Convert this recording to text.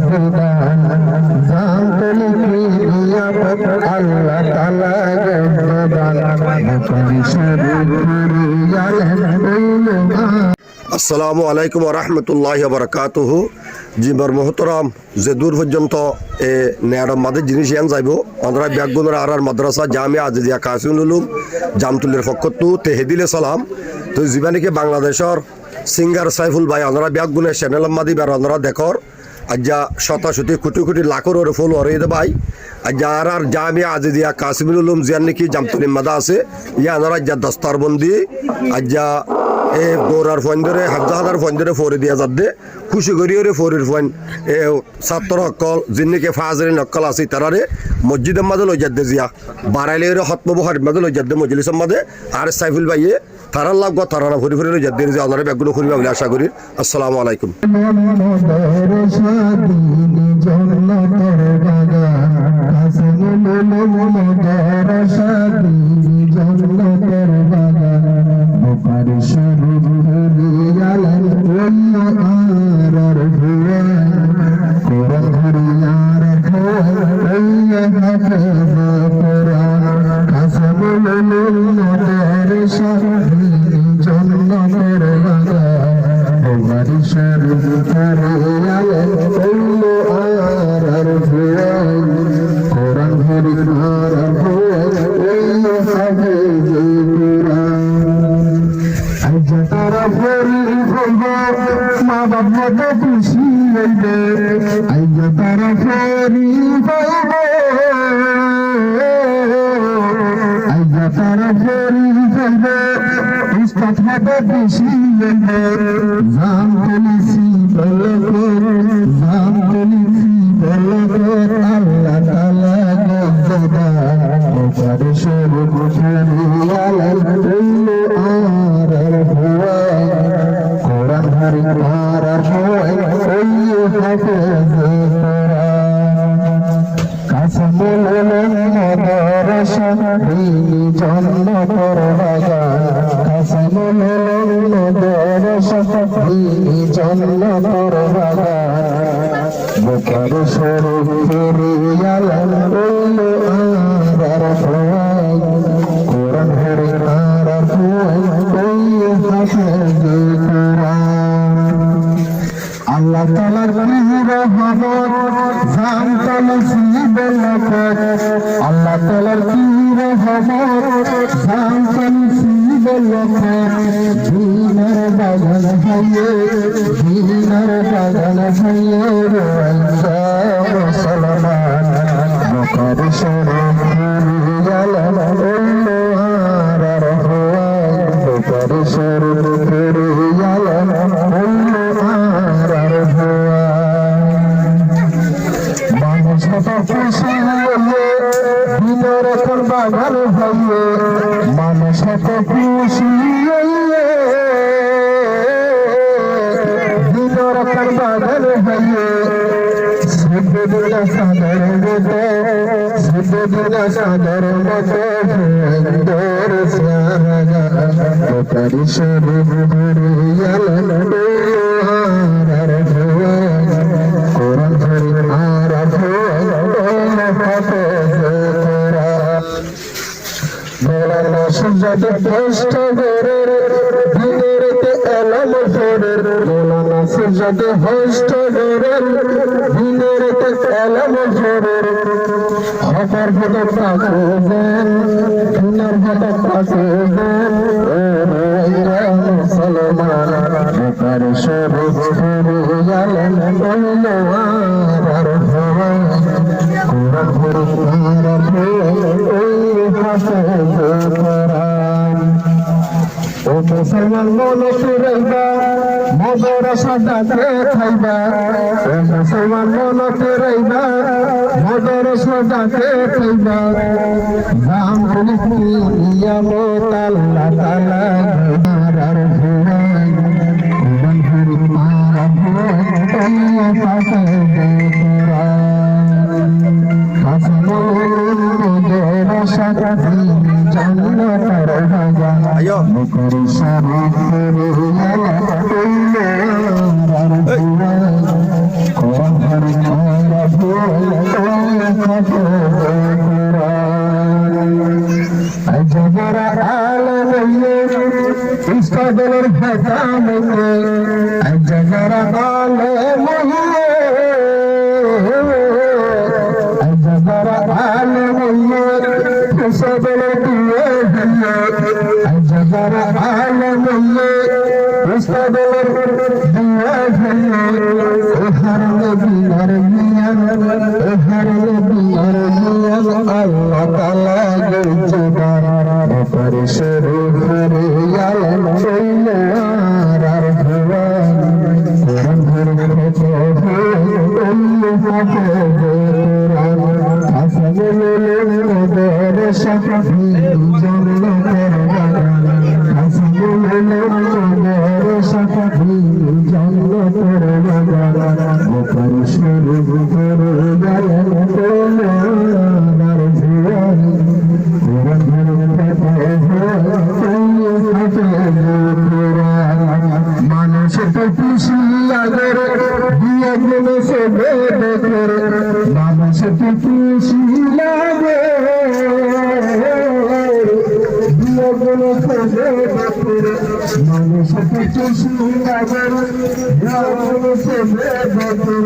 খুদা জানতলি কিয়ামত আল্লাহ তাআলা গদান বুখারী শরীফ আসসালামু আলাইকুম ওয়া রাহমাতুল্লাহি ওয়া বারাকাতুহু। জিবার মোহতরম যে দূর পর্যন্ত এ নেয়ারম মাদের জিনিস ইয়ান যাইব আমরা ব্যাগুনের আর মাদ্রাসা জামিয়া আজিজিয়া কাসিমুল উলুম জামতুলের ফকতু তেহেদিলে সালাম তো জীবানিকে বাংলাদেশের সিঙ্গার সাইফুল ভাই আমরা ব্যাগুনের চ্যানেল মাদি বার আমরা দেখর আজ্জা শতাশতি কোটি কোটি লাখর ওরে ফুল ওরে ভাই আজ্জা আর জামিয়া আজিজিয়া কাসিমুল উলুম জিয়ান নাকি জামতুলিম মাদা আছে ইয়া আমরা আজ্জা দস্তারবন্দি আজ্জা এ গোরার ফোন ধরে হাজার ফোন ধরে ফোরে দিয়া যাতে খুশি করিয়ে ফোরের ফোন এ ছাত্র হকল যিনিকে ফাজরি নকল আছে তারারে মসজিদের মাঝে লই যাতে জিয়া বাড়াইলে হতমবহার মাঝে লই যাতে মজলিসের মাঝে আর সাইফুল ভাইয়ে তারার লাভ তারা ফরি ফরি লই যাতে যে আপনারা ব্যাগুলো করিবা বলে আশা করি। আসসালামু আলাইকুম। মা বাবা তো খুশি হইবে আইয়া তারা ফেরি পাইবে আইয়া তারা ফেরি পাইবে উস্তাদ হবে খুশি হইবে জাম তুলিসি বলকে জাম তুলিসি বলকে আল্লাহ তাআলা গজদা ওপারে সরে বুঝারি আলাল কুল্লু আর হুয়া কোরআন হরি আর হয় ওই হাফেজ কোরআন কাসমুল মাদ্রাসা দিনী জান্নাতের বাগান কাসমুল মাদ্রাসা দিনী জান্নাতের বাগান বুখারী শরীফের আলাল কুল্লু আর হয় কোরআন হরি আর হয় ওই হাফেজ আল্লাহ তাআলার রহমত জানতলে সিবলক আল্লাহ তাআলার রহমত জানতলে সিবলক দিনের বাগান হইয়ে দিনের বাগান হইয়ে রওয়া মুসলমান বুখারী শরীফ আলাল কুল্লু আর হয় বুখারী শরীফ আলাল কুল্লু মানুষ কত খুশি হইয়ে ভিতরে তোর বাগান হইয়ে মানুষ কত খুশি হইয়ে ভিতরে তোর বাগান হইয়ে সিদ্ধদিনা সাদর মতো সিদ্ধদিনা সাদর মতো সুন্দর সাগা বুখারী শরীফ আলাল আর কোরআন হরি আর মৌলানা সুজাত কষ্ট করে দিনের এলাম করে মৌলানা সুজাত কষ্ট করে দিনের এলাম করে হকার হতে পাকে দিনের হতে পাকে মুসলমান বুখারী শরীফ আলাল কুল্লু আর হয় কোরআন হরি আর ওই হাফেজ কোরআন ও মুসলমান মনে ফিরাইবা মাদ্রাসাটাকে খাইবা ও মুসলমান মনে ফিরাইবা মাদ্রাসাটাকে খাইবা জাম তুলিসি কিয়ামত আল্লাহ তাআলা আর হয় কোরআন হরি আর হয় ওই হাফেজ কোরআন কাসমুল মাদ্রাসা দিনী জান্নাতের বাগান বুখারী শরীফ আলাল কুল্লু আর হয় কোরআন হরি সদর হাসামকে জগর আলে মহিয়ে জগর আলে মহিয়ে সদর দিয়ে জগর আলে মহিয়ে সদর দিয়ে হর নবী হর মিয়ান হর নবী হর মিয়ান আল্লাহ তাআলা গজবার পরিশরে করে আলম চইলার আর ভুয়ান কোরআন ধরে খেতে ওই ফাতে কোরআন আসলে নদর শফি জন্নতের বাগান আসলে নদর শফি জন্নতের বাগান পরিশরে করে আলম চইলার আর ভুয়ান কোরআন মানুষকে খুশি লাগে দিয়ে গুলো সে দেখে মানুষকে খুশি লাগে দিয়ে গুলো সে দেখে মানুষকে খুশি লাগে দিয়ে গুলো সে দেখে